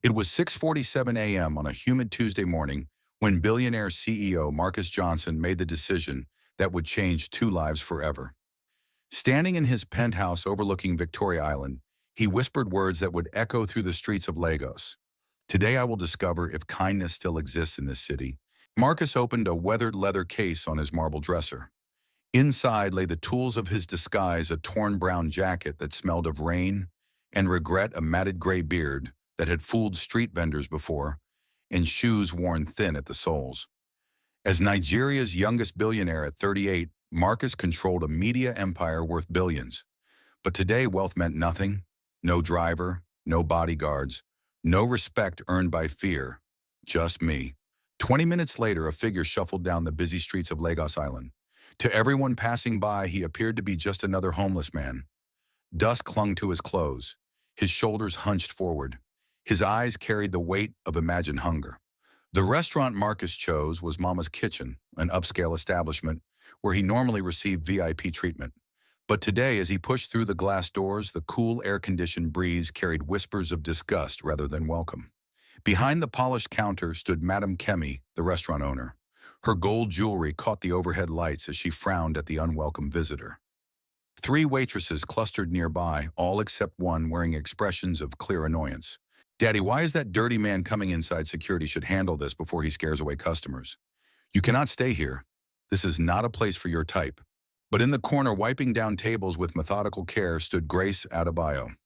It was 6:47 a.m. on a humid Tuesday morning when Billionaire CEO Marcus Johnson made the decision that would change two lives forever. Standing in his penthouse overlooking Victoria Island, he whispered words that would echo through the streets of Lagos. Today I will discover if kindness still exists in this city. Marcus opened a weathered leather case on his marble dresser. Inside lay the tools of his disguise, a torn brown jacket that smelled of rain, and regret, a matted gray beard that had fooled street vendors before, and shoes worn thin at the soles. As Nigeria's youngest billionaire at 38, Marcus controlled a media empire worth billions. But today wealth meant nothing: no driver, no bodyguards, no respect earned by fear, just me. 20 minutes later, a figure shuffled down the busy streets of Lagos Island. To everyone passing by, he appeared to be just another homeless man. Dust clung to his clothes. His shoulders hunched forward. His eyes carried the weight of imagined hunger. The restaurant Marcus chose was Mama's Kitchen, an upscale establishment where he normally received VIP treatment. But today, as he pushed through the glass doors, the cool air-conditioned breeze carried whispers of disgust rather than welcome. Behind the polished counter stood Madame Kemi, the restaurant owner. Her gold jewelry caught the overhead lights as she frowned at the unwelcome visitor. Three waitresses clustered nearby, all except one wearing expressions of clear annoyance. "Daddy, why is that dirty man coming inside? Security should handle this before he scares away customers. You cannot stay here. This is not a place for your type." But in the corner, wiping down tables with methodical care, stood Grace Adebayo,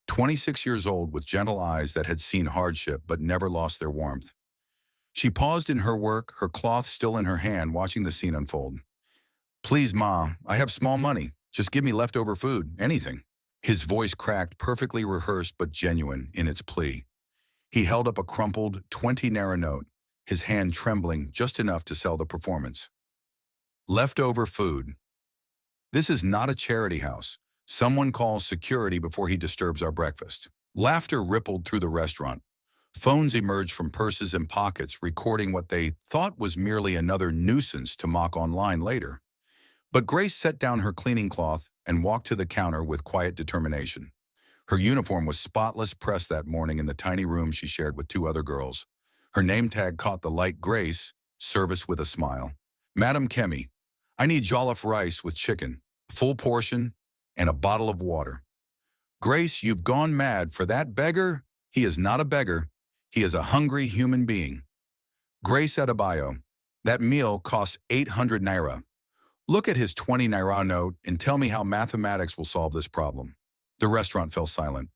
26 years old, with gentle eyes that had seen hardship but never lost their warmth. She paused in her work, her cloth still in her hand, watching the scene unfold. "Please, Ma, I have small money. Just give me leftover food, anything." His voice cracked, perfectly rehearsed but genuine in its plea. He held up a crumpled 20 naira note, his hand trembling just enough to sell the performance. Leftover food. This is not a charity house. Someone calls security before he disturbs our breakfast. Laughter rippled through the restaurant. Phones emerged from purses and pockets, recording what they thought was merely another nuisance to mock online later. But Grace set down her cleaning cloth and walked to the counter with quiet determination. Her uniform was spotless, pressed that morning in the tiny room she shared with two other girls. Her name tag caught the light: Grace, service with a smile. "Madam Kemi, I need jollof rice with chicken, full portion, and a bottle of water." "Grace, you've gone mad. For that beggar? He is not a beggar. He is a hungry human being." "Grace Adebayo, that meal costs 800 naira. Look at his 20 naira note and tell me how mathematics will solve this problem." The restaurant fell silent.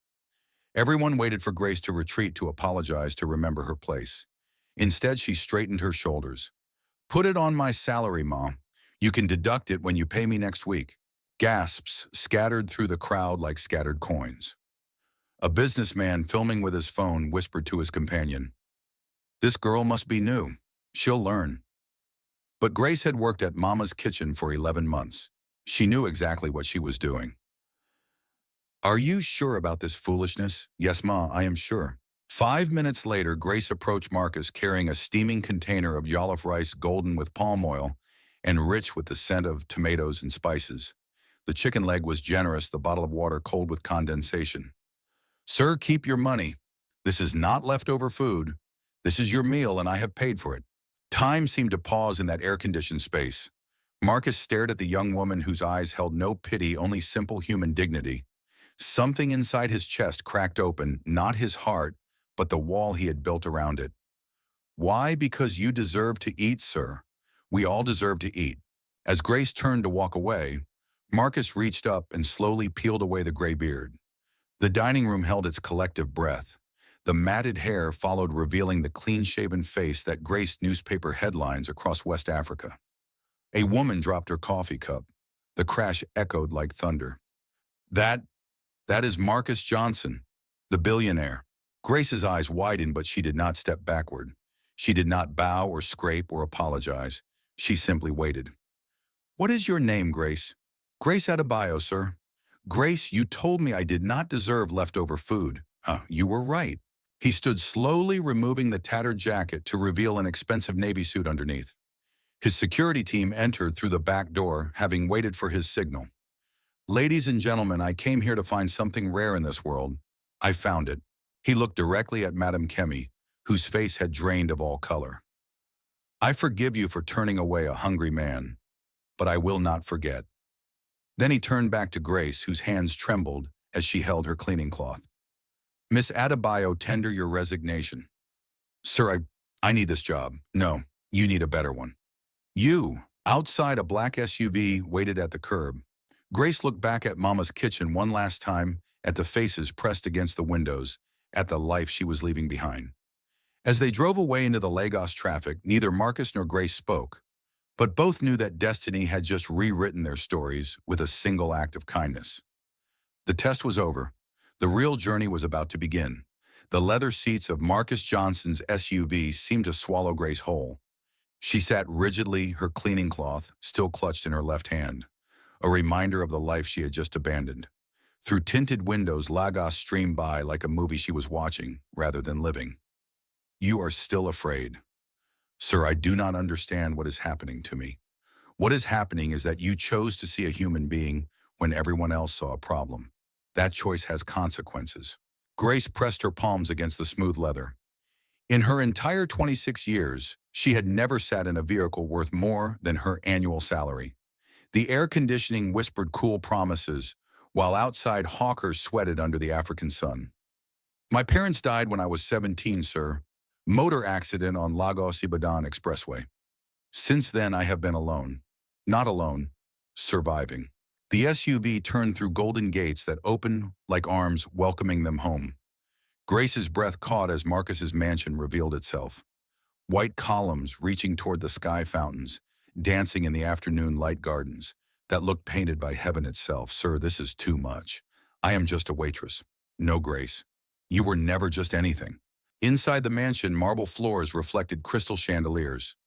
Everyone waited for Grace to retreat, to apologize, to remember her place. Instead, she straightened her shoulders. "Put it on my salary, Mom. You can deduct it when you pay me next week." Gasps scattered through the crowd like scattered coins. A businessman filming with his phone whispered to his companion, "This girl must be new. She'll learn." But Grace had worked at Mama's Kitchen for 11 months. She knew exactly what she was doing. "Are you sure about this foolishness?" "Yes, Ma, I am sure." 5 minutes later, Grace approached Marcus carrying a steaming container of jollof rice, golden with palm oil and rich with the scent of tomatoes and spices. The chicken leg was generous, the bottle of water cold with condensation. "Sir, keep your money. This is not leftover food. This is your meal, and I have paid for it." Time seemed to pause in that air-conditioned space. Marcus stared at the young woman whose eyes held no pity, only simple human dignity. Something inside his chest cracked open, not his heart, but the wall he had built around it. "Why? Because you deserve to eat, sir. We all deserve to eat." As Grace turned to walk away, Marcus reached up and slowly peeled away the gray beard. The dining room held its collective breath. The matted hair followed, revealing the clean-shaven face that graced newspaper headlines across West Africa. A woman dropped her coffee cup. The crash echoed like thunder. That is Marcus Johnson, the billionaire." Grace's eyes widened, but she did not step backward. She did not bow or scrape or apologize. She simply waited. "What is your name, Grace?" "Grace Adebayo, sir." "Grace, you told me I did not deserve leftover food." You were right." He stood slowly, removing the tattered jacket to reveal an expensive navy suit underneath. His security team entered through the back door, having waited for his signal. "Ladies and gentlemen, I came here to find something rare in this world. I found it." He looked directly at Madame Kemi, whose face had drained of all color. I forgive you for turning away a hungry man, but I will not forget. Then he turned back to Grace, whose hands trembled as she held her cleaning cloth. Miss Adebayo, tender your resignation. Sir, I need this job. No, you need a better one. You, outside a black SUV, waited at the curb. Grace looked back at Mama's kitchen one last time, at the faces pressed against the windows, at the life she was leaving behind. As they drove away into the Lagos traffic, neither Marcus nor Grace spoke, but both knew that destiny had just rewritten their stories with a single act of kindness. The test was over. The real journey was about to begin. The leather seats of Marcus Johnson's SUV seemed to swallow Grace whole. She sat rigidly, her cleaning cloth still clutched in her left hand, a reminder of the life she had just abandoned. Through tinted windows, Lagos streamed by like a movie she was watching rather than living. You are still afraid. Sir, I do not understand what is happening to me. What is happening is that you chose to see a human being when everyone else saw a problem. That choice has consequences. Grace pressed her palms against the smooth leather. In her entire 26 years, she had never sat in a vehicle worth more than her annual salary. The air conditioning whispered cool promises, while outside hawkers sweated under the African sun. My parents died when I was 17, sir. Motor accident on Lagos-Ibadan Expressway. Since then, I have been alone. Not alone, surviving. The SUV turned through golden gates that opened like arms welcoming them home. Grace's breath caught as Marcus's mansion revealed itself. White columns reaching toward the sky fountains, dancing in the afternoon light gardens that looked painted by heaven itself. Sir, this is too much. I am just a waitress. No, Grace. You were never just anything. Inside the mansion, marble floors reflected crystal chandeliers.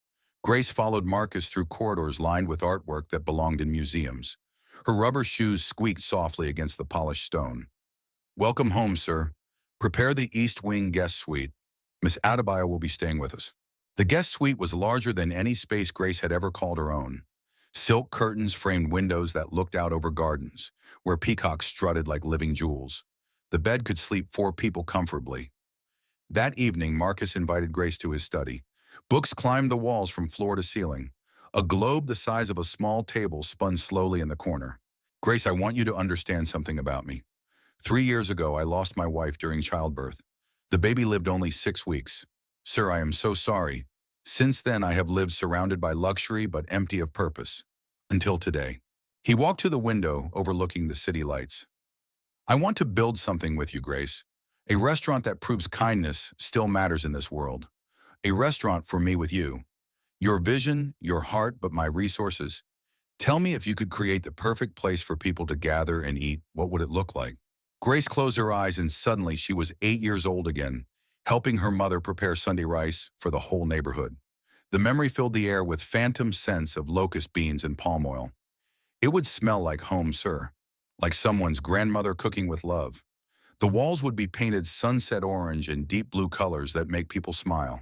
Grace followed Marcus through corridors lined with artwork that belonged in museums. Her rubber shoes squeaked softly against the polished stone. Welcome home, sir. Prepare the East Wing guest suite. Miss Adebayo will be staying with us. The guest suite was larger than any space Grace had ever called her own. Silk curtains framed windows that looked out over gardens, where peacocks strutted like living jewels. The bed could sleep 4 people comfortably. That evening, Marcus invited Grace to his study. Books climbed the walls from floor to ceiling. A globe the size of a small table spun slowly in the corner. Grace, I want you to understand something about me. 3 years ago, I lost my wife during childbirth. The baby lived only 6 weeks. Sir, I am so sorry. Since then, I have lived surrounded by luxury but empty of purpose. Until today. He walked to the window overlooking the city lights. I want to build something with you, Grace. A restaurant that proves kindness still matters in this world. A restaurant for me with you. Your vision, your heart, but my resources. Tell me if you could create the perfect place for people to gather and eat, what would it look like? Grace closed her eyes and suddenly she was 8 years old again, helping her mother prepare Sunday rice for the whole neighborhood. The memory filled the air with phantom scents of locust beans and palm oil. It would smell like home, sir, like someone's grandmother cooking with love. The walls would be painted sunset orange and deep blue colors that make people smile.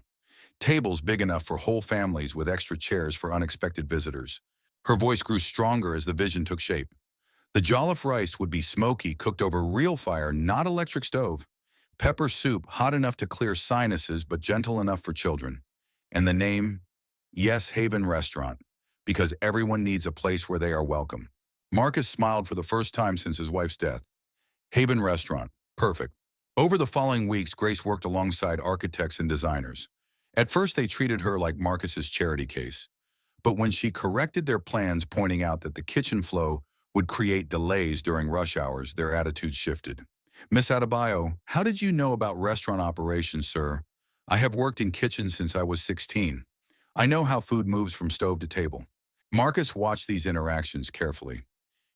Tables big enough for whole families with extra chairs for unexpected visitors. Her voice grew stronger as the vision took shape. The jollof rice would be smoky, cooked over real fire, not electric stove. Pepper soup, hot enough to clear sinuses but gentle enough for children. And the name? Yes, Haven Restaurant, because everyone needs a place where they are welcome. Marcus smiled for the first time since his wife's death. Haven Restaurant. Perfect. Over the following weeks, Grace worked alongside architects and designers. At first, they treated her like Marcus's charity case. But when she corrected their plans, pointing out that the kitchen flow would create delays during rush hours, their attitudes shifted. Miss Adebayo, how did you know about restaurant operations, sir? I have worked in kitchens since I was 16. I know how food moves from stove to table. Marcus watched these interactions carefully.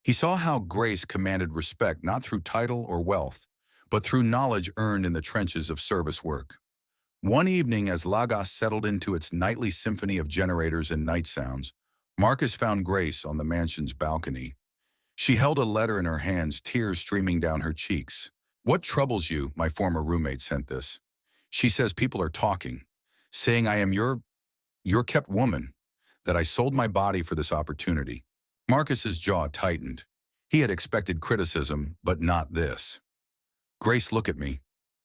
He saw how Grace commanded respect not through title or wealth, but through knowledge earned in the trenches of service work. One evening, as Lagos settled into its nightly symphony of generators and night sounds, Marcus found Grace on the mansion's balcony. She held a letter in her hands, tears streaming down her cheeks. What troubles you? My former roommate sent this. She says people are talking, saying I am your kept woman, that I sold my body for this opportunity. Marcus's jaw tightened. He had expected criticism, but not this. Grace, look at me.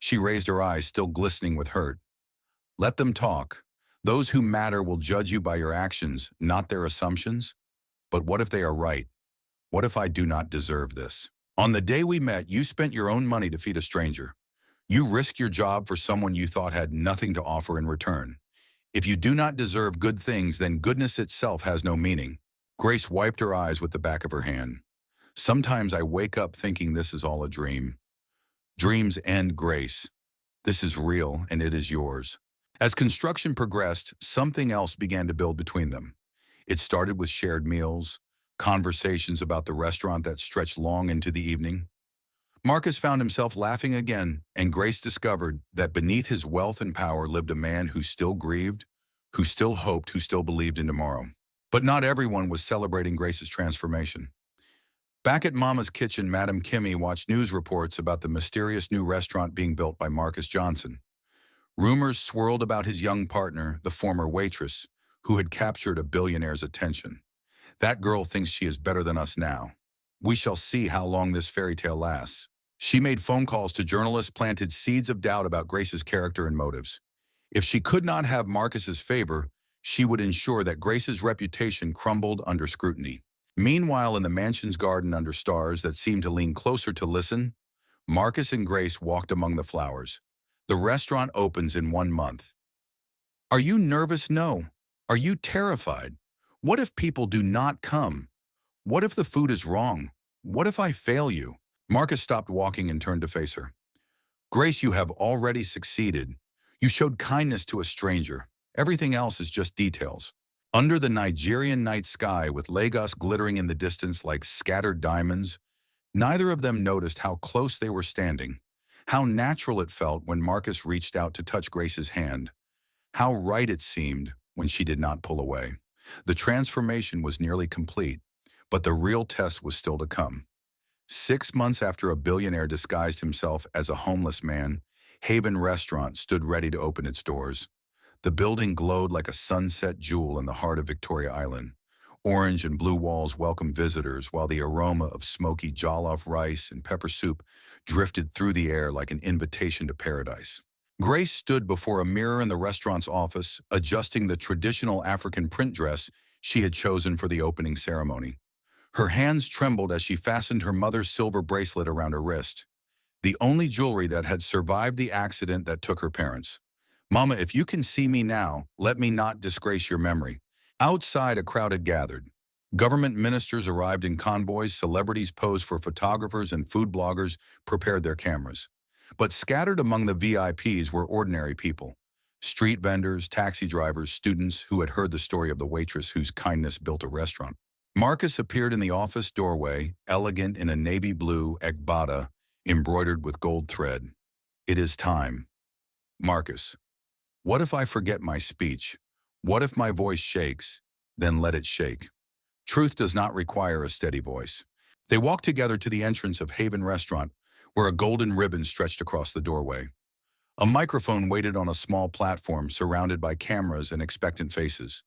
She raised her eyes, still glistening with hurt. Let them talk. Those who matter will judge you by your actions, not their assumptions. But what if they are right? What if I do not deserve this? On the day we met, you spent your own money to feed a stranger. You risked your job for someone you thought had nothing to offer in return. If you do not deserve good things, then goodness itself has no meaning. Grace wiped her eyes with the back of her hand. Sometimes I wake up thinking this is all a dream. Dreams end, Grace. This is real, and it is yours. As construction progressed, something else began to build between them. It started with shared meals, conversations about the restaurant that stretched long into the evening. Marcus found himself laughing again, and Grace discovered that beneath his wealth and power lived a man who still grieved, who still hoped, who still believed in tomorrow. But not everyone was celebrating Grace's transformation. Back at Mama's kitchen, Madame Kimmy watched news reports about the mysterious new restaurant being built by Marcus Johnson. Rumors swirled about his young partner, the former waitress, who had captured a billionaire's attention. That girl thinks she is better than us now. We shall see how long this fairy tale lasts. She made phone calls to journalists, planted seeds of doubt about Grace's character and motives. If she could not have Marcus's favor, she would ensure that Grace's reputation crumbled under scrutiny. Meanwhile, in the mansion's garden under stars that seemed to lean closer to listen, Marcus and Grace walked among the flowers. The restaurant opens in 1 month. Are you nervous? No. Are you terrified? What if people do not come? What if the food is wrong? What if I fail you? Marcus stopped walking and turned to face her. Grace, you have already succeeded. You showed kindness to a stranger. Everything else is just details. Under the Nigerian night sky, with Lagos glittering in the distance like scattered diamonds, neither of them noticed how close they were standing, how natural it felt when Marcus reached out to touch Grace's hand, how right it seemed when she did not pull away. The transformation was nearly complete, but the real test was still to come. 6 months after a billionaire disguised himself as a homeless man, Haven Restaurant stood ready to open its doors. The building glowed like a sunset jewel in the heart of Victoria Island. Orange and blue walls welcomed visitors, while the aroma of smoky jollof rice and pepper soup drifted through the air like an invitation to paradise. Grace stood before a mirror in the restaurant's office, adjusting the traditional African print dress she had chosen for the opening ceremony. Her hands trembled as she fastened her mother's silver bracelet around her wrist, the only jewelry that had survived the accident that took her parents. Mama, if you can see me now, let me not disgrace your memory. Outside, a crowd had gathered. Government ministers arrived in convoys, celebrities posed for photographers, and food bloggers prepared their cameras. But scattered among the VIPs were ordinary people. Street vendors, taxi drivers, students who had heard the story of the waitress whose kindness built a restaurant. Marcus appeared in the office doorway, elegant in a navy blue ekbada embroidered with gold thread. It is time. Marcus, what if I forget my speech? What if my voice shakes? Then let it shake. Truth does not require a steady voice. They walked together to the entrance of Haven Restaurant, where a golden ribbon stretched across the doorway. A microphone waited on a small platform surrounded by cameras and expectant faces.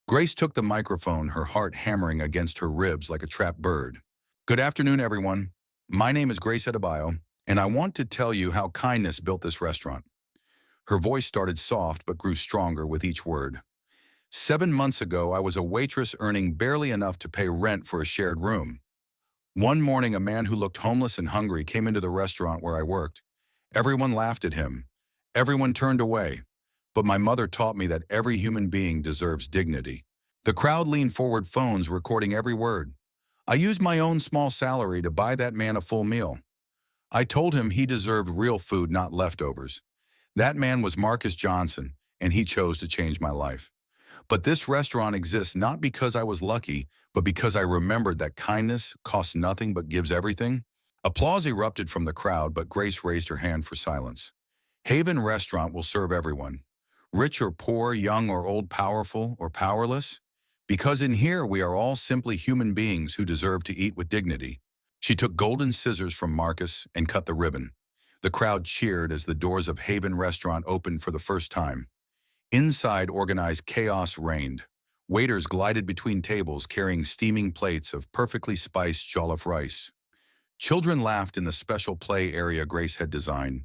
Grace took the microphone, her heart hammering against her ribs like a trapped bird. Good afternoon, everyone. My name is Grace Adebayo, and I want to tell you how kindness built this restaurant. Her voice started soft but grew stronger with each word. 7 months ago, I was a waitress earning barely enough to pay rent for a shared room. One morning, a man who looked homeless and hungry came into the restaurant where I worked. Everyone laughed at him. Everyone turned away. But my mother taught me that every human being deserves dignity. The crowd leaned forward, phones recording every word. I used my own small salary to buy that man a full meal. I told him he deserved real food, not leftovers. That man was Marcus Johnson, and he chose to change my life. But this restaurant exists not because I was lucky, but because I remembered that kindness costs nothing but gives everything. Applause erupted from the crowd, but Grace raised her hand for silence. Haven Restaurant will serve everyone, rich or poor, young or old, powerful or powerless, because in here we are all simply human beings who deserve to eat with dignity. She took golden scissors from Marcus and cut the ribbon. The crowd cheered as the doors of Haven Restaurant opened for the first time. Inside, organized chaos reigned. Waiters glided between tables carrying steaming plates of perfectly spiced jollof rice. Children laughed in the special play area Grace had designed.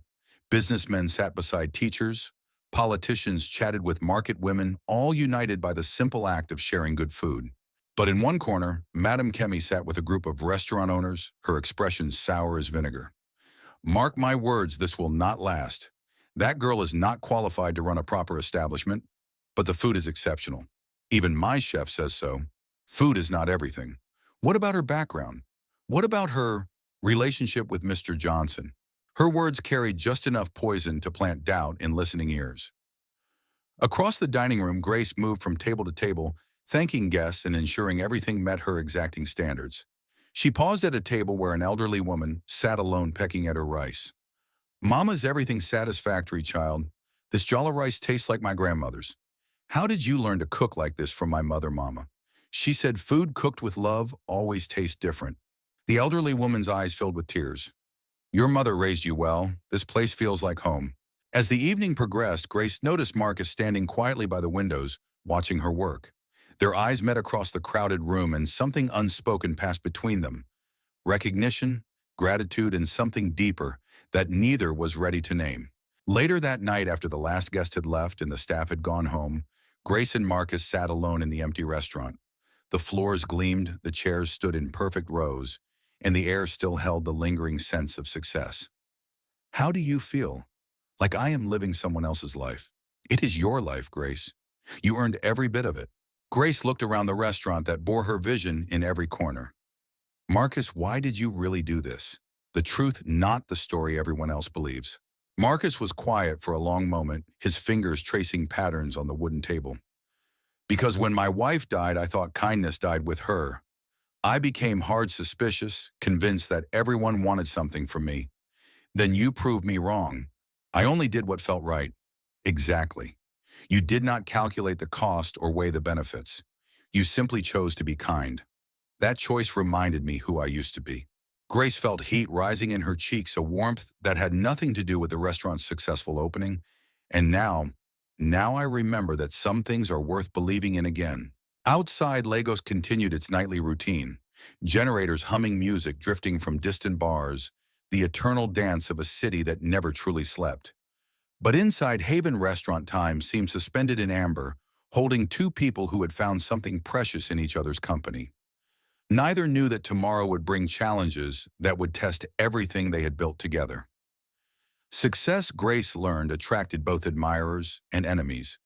Businessmen sat beside teachers. Politicians chatted with market women, all united by the simple act of sharing good food. But in one corner, Madame Kemi sat with a group of restaurant owners, her expression sour as vinegar. Mark my words, this will not last. That girl is not qualified to run a proper establishment, but the food is exceptional. Even my chef says so. Food is not everything. What about her background? What about her relationship with Mr. Johnson? Her words carried just enough poison to plant doubt in listening ears. Across the dining room, Grace moved from table to table, thanking guests and ensuring everything met her exacting standards. She paused at a table where an elderly woman sat alone pecking at her rice. "Mama's everything satisfactory, child. This jollof rice tastes like my grandmother's. How did you learn to cook like this from my mother, Mama?" She said food cooked with love always tastes different. The elderly woman's eyes filled with tears. "Your mother raised you well. This place feels like home." As the evening progressed, Grace noticed Marcus standing quietly by the windows, watching her work. Their eyes met across the crowded room and something unspoken passed between them. Recognition, gratitude, and something deeper that neither was ready to name. Later that night, after the last guest had left and the staff had gone home, Grace and Marcus sat alone in the empty restaurant. The floors gleamed, the chairs stood in perfect rows, and the air still held the lingering sense of success. "How do you feel?" "Like I am living someone else's life." "It is your life, Grace. You earned every bit of it." Grace looked around the restaurant that bore her vision in every corner. "Marcus, why did you really do this? The truth, not the story everyone else believes." Marcus was quiet for a long moment, his fingers tracing patterns on the wooden table. "Because when my wife died, I thought kindness died with her. I became hard suspicious, convinced that everyone wanted something from me. Then you proved me wrong. I only did what felt right." "Exactly. You did not calculate the cost or weigh the benefits. You simply chose to be kind. That choice reminded me who I used to be." Grace felt heat rising in her cheeks, a warmth that had nothing to do with the restaurant's successful opening. "And now I remember that some things are worth believing in again." Outside, Lagos continued its nightly routine. Generators humming music drifting from distant bars, the eternal dance of a city that never truly slept. But inside, Haven restaurant time seemed suspended in amber, holding two people who had found something precious in each other's company. Neither knew that tomorrow would bring challenges that would test everything they had built together. Success, Grace learned, attracted both admirers and enemies.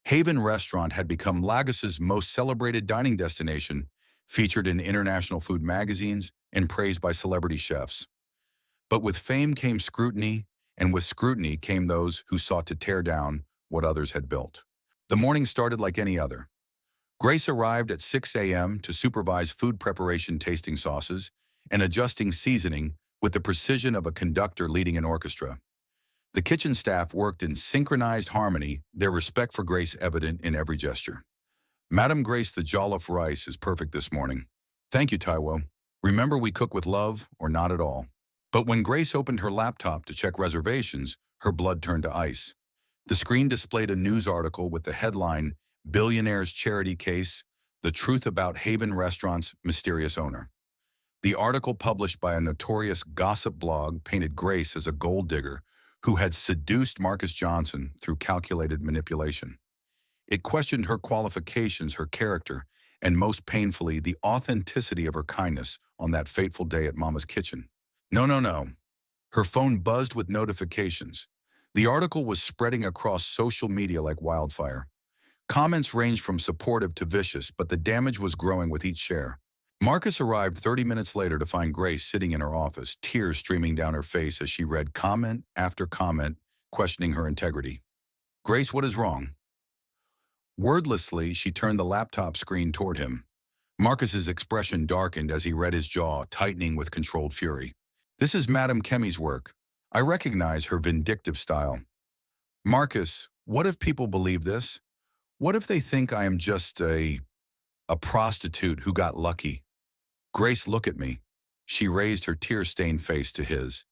Haven Restaurant had become Lagos's most celebrated dining destination, featured in international food magazines and praised by celebrity chefs. But with fame came scrutiny, and with scrutiny came those who sought to tear down what others had built. The morning started like any other. Grace arrived at 6 a.m. to supervise food preparation, tasting sauces, and adjusting seasoning with the precision of a conductor leading an orchestra. The kitchen staff worked in synchronized harmony, their respect for Grace evident in every gesture. "Madam Grace, the jollof rice is perfect this morning." "Thank you, Taiwo. Remember, we cook with love or not at all." But when Grace opened her laptop to check reservations, her blood turned to ice. The screen displayed a news article with the headline, "Billionaire's Charity Case, The Truth About Haven Restaurant's Mysterious Owner." The article, published by a notorious gossip blog, painted Grace as a gold digger who had seduced Marcus Johnson through calculated manipulation. It questioned her qualifications, her character, and most painfully, the authenticity of her kindness on that fateful day at Mama's kitchen. No, no, no. Her phone buzzed with notifications. The article was spreading across social media like wildfire. Comments ranged from supportive to vicious, but the damage was growing with each share. Marcus arrived 30 minutes later to find Grace sitting in her office, tears streaming down her face as she read comment after comment, questioning her integrity. "Grace, what is wrong?" Wordlessly, she turned the laptop screen toward him. Marcus's expression darkened as he read, his jaw tightening with controlled fury. "This is Madame Kemi's work. I recognize her vindictive style." "Marcus, what if people believe this? What if they think I am just a prostitute who got lucky?" "Grace, look at me." She raised her tear-stained face to his.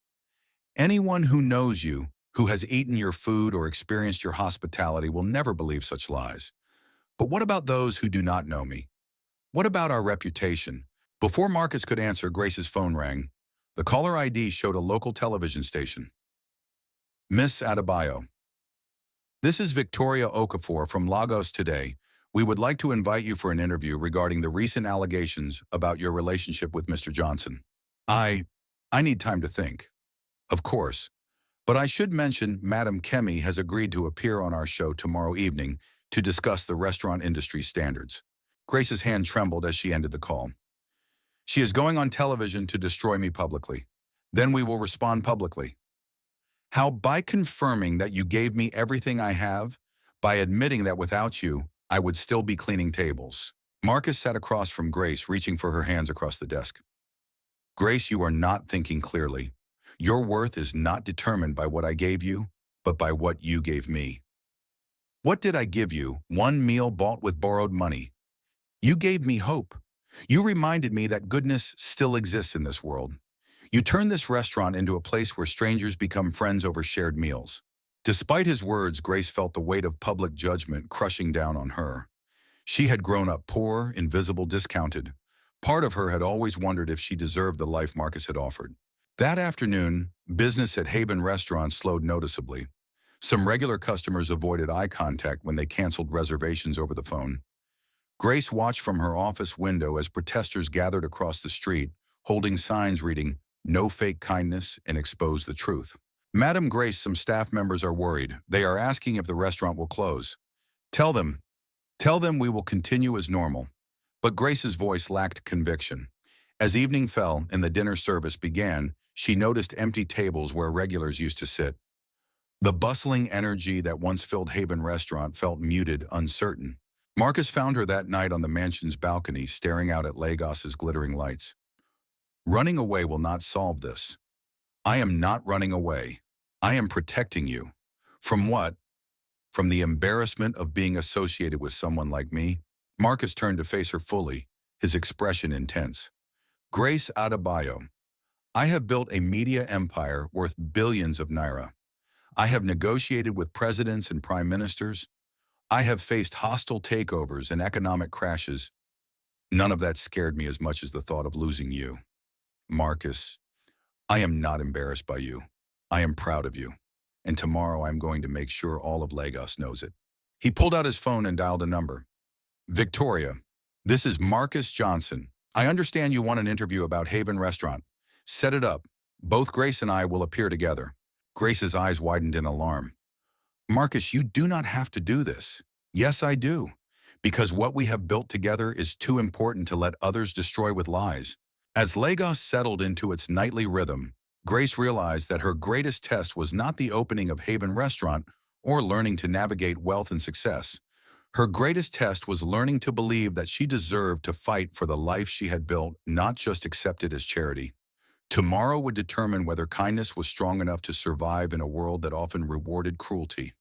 "Anyone who knows you, who has eaten your food or experienced your hospitality, will never believe such lies. But what about those who do not know me? What about our reputation?" Before Marcus could answer, Grace's phone rang. The caller ID showed a local television station. Miss Adebayo. This is Victoria Okafor from Lagos today. We would like to invite you for an interview regarding the recent allegations about your relationship with Mr. Johnson. I need time to think. Of course. But I should mention Madam Kemi has agreed to appear on our show tomorrow evening to discuss the restaurant industry standards. Grace's hand trembled as she ended the call. She is going on television to destroy me publicly. Then we will respond publicly. How by confirming that you gave me everything I have, by admitting that without you, I would still be cleaning tables. Marcus sat across from Grace, reaching for her hands across the desk. Grace, you are not thinking clearly. Your worth is not determined by what I gave you, but by what you gave me. What did I give you? One meal bought with borrowed money. You gave me hope. You reminded me that goodness still exists in this world. You turned this restaurant into a place where strangers become friends over shared meals. Despite his words, Grace felt the weight of public judgment crushing down on her. She had grown up poor, invisible, discounted. Part of her had always wondered if she deserved the life Marcus had offered. That afternoon, business at Haven Restaurant slowed noticeably. Some regular customers avoided eye contact when they canceled reservations over the phone. Grace watched from her office window as protesters gathered across the street, holding signs reading, "No fake kindness," and "Expose the truth." Madam Grace, some staff members are worried. They are asking if the restaurant will close. Tell them we will continue as normal. But Grace's voice lacked conviction. As evening fell and the dinner service began, she noticed empty tables where regulars used to sit. The bustling energy that once filled Haven Restaurant felt muted, uncertain. Marcus found her that night on the mansion's balcony, staring out at Lagos's glittering lights. Running away will not solve this. I am not running away. I am protecting you. From what? From the embarrassment of being associated with someone like me? Marcus turned to face her fully, his expression intense. Grace Adebayo, I have built a media empire worth billions of naira. I have negotiated with presidents and prime ministers. I have faced hostile takeovers and economic crashes. None of that scared me as much as the thought of losing you. Marcus, I am not embarrassed by you. I am proud of you. And tomorrow I'm going to make sure all of Lagos knows it. He pulled out his phone and dialed a number. Victoria, this is Marcus Johnson. I understand you want an interview about Haven Restaurant. Set it up. Both Grace and I will appear together. Grace's eyes widened in alarm. Marcus, you do not have to do this. Yes, I do. Because what we have built together is too important to let others destroy with lies. As Lagos settled into its nightly rhythm, Grace realized that her greatest test was not the opening of Haven Restaurant or learning to navigate wealth and success. Her greatest test was learning to believe that she deserved to fight for the life she had built, not just accept it as charity. Tomorrow would determine whether kindness was strong enough to survive in a world that often rewarded cruelty.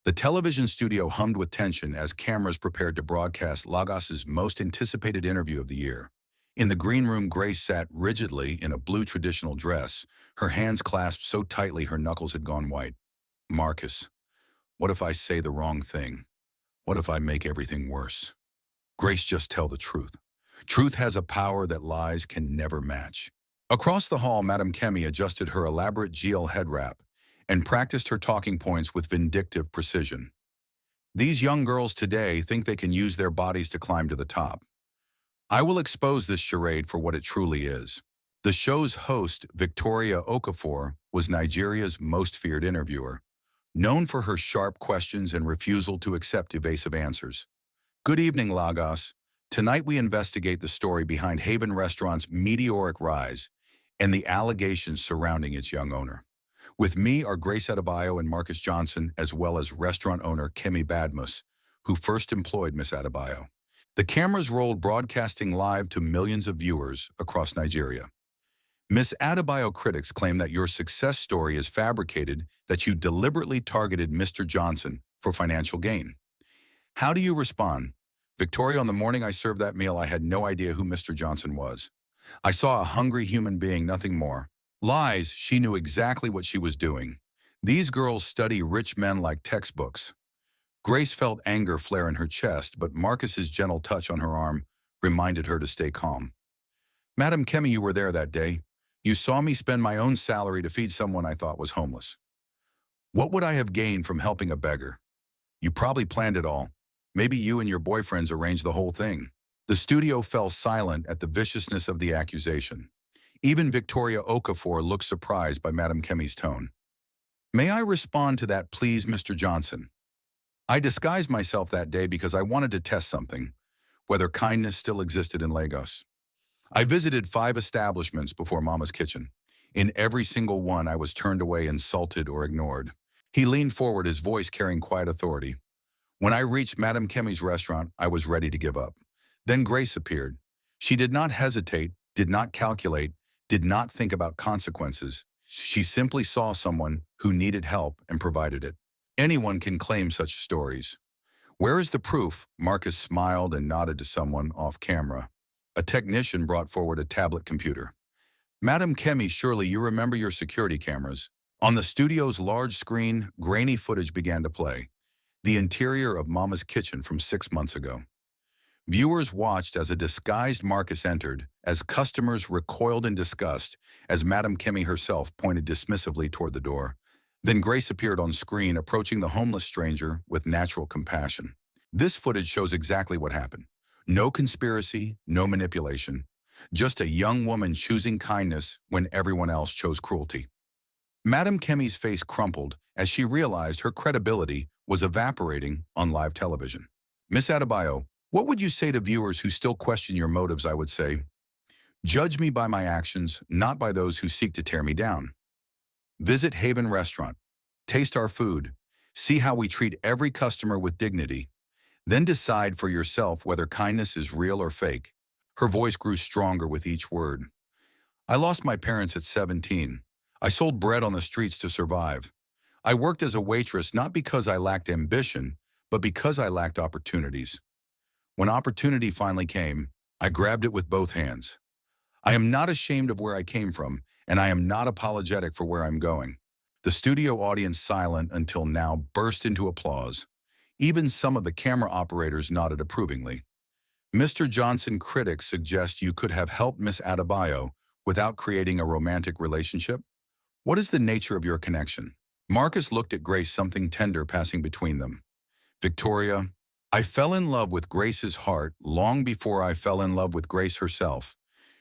The television studio hummed with tension as cameras prepared to broadcast Lagos's most anticipated interview of the year. In the green room, Grace sat rigidly in a blue traditional dress, her hands clasped so tightly her knuckles had gone white. Marcus, what if I say the wrong thing? What if I make everything worse? Grace, just tell the truth. Truth has a power that lies can never match. Across the hall, Madam Kemi adjusted her elaborate GL head wrap and practiced her talking points with vindictive precision. These young girls today think they can use their bodies to climb to the top. I will expose this charade for what it truly is. The show's host, Victoria Okafor, was Nigeria's most feared interviewer, known for her sharp questions and refusal to accept evasive answers. Good evening, Lagos. Tonight we investigate the story behind Haven Restaurant's meteoric rise and the allegations surrounding its young owner. With me are Grace Adebayo and Marcus Johnson, as well as restaurant owner Kemi Badmus, who first employed Miss Adebayo. The cameras rolled, broadcasting live to millions of viewers across Nigeria. Miss Adebayo, critics claim that your success story is fabricated, that you deliberately targeted Mr. Johnson for financial gain. How do you respond? Victoria, on the morning I served that meal, I had no idea who Mr. Johnson was. I saw a hungry human being, nothing more. Lies, she knew exactly what she was doing. These girls study rich men like textbooks. Grace felt anger flare in her chest, but Marcus's gentle touch on her arm reminded her to stay calm. Madam Kemi, you were there that day. You saw me spend my own salary to feed someone I thought was homeless. What would I have gained from helping a beggar? You probably planned it all. Maybe you and your boyfriends arranged the whole thing. The studio fell silent at the viciousness of the accusation. Even Victoria Okafor looked surprised by Madame Kemi's tone. May I respond to that, please, Mr. Johnson? I disguised myself that day because I wanted to test something, whether kindness still existed in Lagos. I visited 5 establishments before Mama's Kitchen. In every single one, I was turned away, insulted, or ignored. He leaned forward, his voice carrying quiet authority. When I reached Madame Kemi's restaurant, I was ready to give up. Then Grace appeared. She did not hesitate, did not calculate, did not think about consequences. She simply saw someone who needed help and provided it. Anyone can claim such stories. Where is the proof? Marcus smiled and nodded to someone off camera. A technician brought forward a tablet computer. Madam Kemi, surely you remember your security cameras. On the studio's large screen, grainy footage began to play. The interior of Mama's kitchen from 6 months ago. Viewers watched as a disguised Marcus entered, as customers recoiled in disgust, as Madam Kemi herself pointed dismissively toward the door. Then Grace appeared on screen, approaching the homeless stranger with natural compassion. This footage shows exactly what happened. No conspiracy, no manipulation. Just a young woman choosing kindness when everyone else chose cruelty. Madam Kemi's face crumpled as she realized her credibility was evaporating on live television. Miss Adebayo, what would you say to viewers who still question your motives? I would say, judge me by my actions, not by those who seek to tear me down. Visit Haven Restaurant. Taste our food. See how we treat every customer with dignity. Then decide for yourself whether kindness is real or fake. Her voice grew stronger with each word. I lost my parents at 17. I sold bread on the streets to survive. I worked as a waitress not because I lacked ambition, but because I lacked opportunities. When opportunity finally came, I grabbed it with both hands. I am not ashamed of where I came from, and I am not apologetic for where I'm going. The studio audience, silent until now, burst into applause. Even some of the camera operators nodded approvingly. Mr. Johnson, critics suggest you could have helped Miss Adebayo without creating a romantic relationship. What is the nature of your connection? Marcus looked at Grace, something tender passing between them. Victoria, I fell in love with Grace's heart long before I fell in love with Grace herself.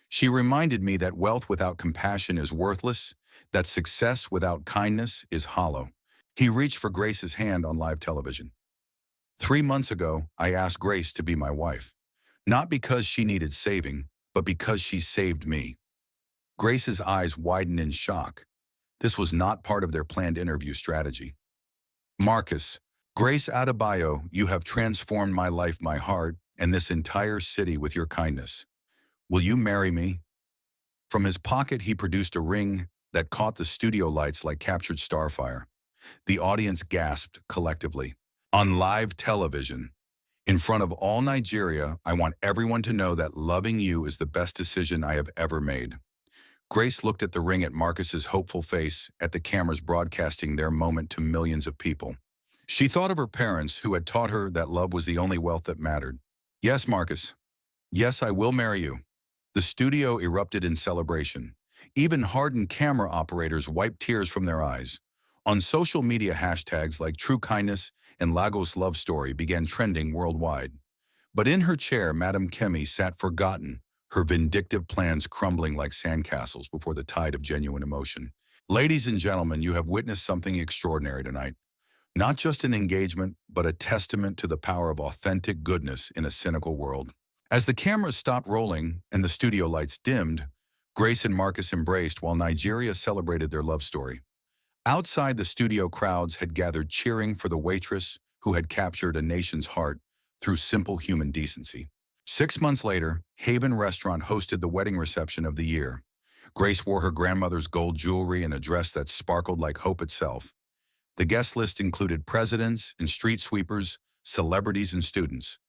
She reminded me that wealth without compassion is worthless, that success without kindness is hollow. He reached for Grace's hand on live television. 3 months ago, I asked Grace to be my wife. Not because she needed saving, but because she saved me. Grace's eyes widened in shock. This was not part of their planned interview strategy. Marcus, Grace Adebayo, you have transformed my life, my heart, and this entire city with your kindness. Will you marry me? From his pocket, he produced a ring that caught the studio lights like captured starfire. The audience gasped collectively. On live television, in front of all Nigeria, I want everyone to know that loving you is the best decision I have ever made. Grace looked at the ring, at Marcus's hopeful face, at the cameras broadcasting their moment to millions of people. She thought of her parents who had taught her that love was the only wealth that mattered. Yes, Marcus. Yes, I will marry you. The studio erupted in celebration. Even hardened camera operators wiped tears from their eyes. On social media, hashtags like True Kindness and Lagos Love Story began trending worldwide. But in her chair, Madame Kemi sat forgotten, her vindictive plans crumbling like sandcastles before the tide of genuine emotion. Ladies and gentlemen, you have witnessed something extraordinary tonight. Not just an engagement, but a testament to the power of authentic goodness in a cynical world. As the cameras stopped rolling and the studio lights dimmed, Grace and Marcus embraced while Nigeria celebrated their love story. Outside, the studio crowds had gathered, cheering for the waitress who had captured a nation's heart through simple human decency. 6 months later, Haven Restaurant hosted the wedding reception of the year. Grace wore her grandmother's gold jewelry and a dress that sparkled like hope itself. The guest list included presidents and street sweepers, celebrities and students,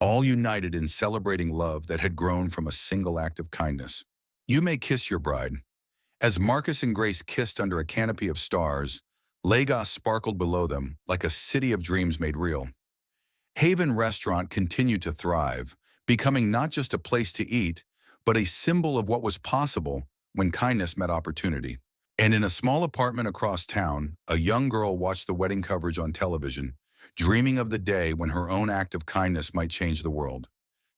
all united in celebrating love that had grown from a single act of kindness. You may kiss your bride. As Marcus and Grace kissed under a canopy of stars, Lagos sparkled below them like a city of dreams made real. Haven Restaurant continued to thrive, becoming not just a place to eat, but a symbol of what was possible when kindness met opportunity. And in a small apartment across town, a young girl watched the wedding coverage on television, dreaming of the day when her own act of kindness might change the world.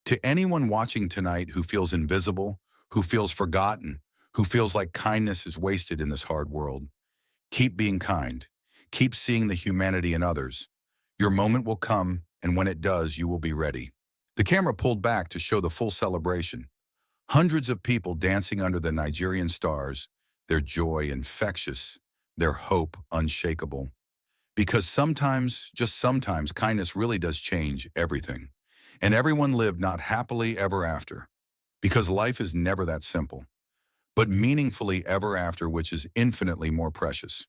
To anyone watching tonight who feels invisible, who feels forgotten, who feels like kindness is wasted in this hard world, keep being kind. Keep seeing the humanity in others. Your moment will come, and when it does, you will be ready. The camera pulled back to show the full celebration. Hundreds of people dancing under the Nigerian stars, their joy infectious, their hope unshakable. Because sometimes, just sometimes, kindness really does change everything. And everyone lived not happily ever after. Because life is never that simple, but meaningfully ever after, which is infinitely more precious.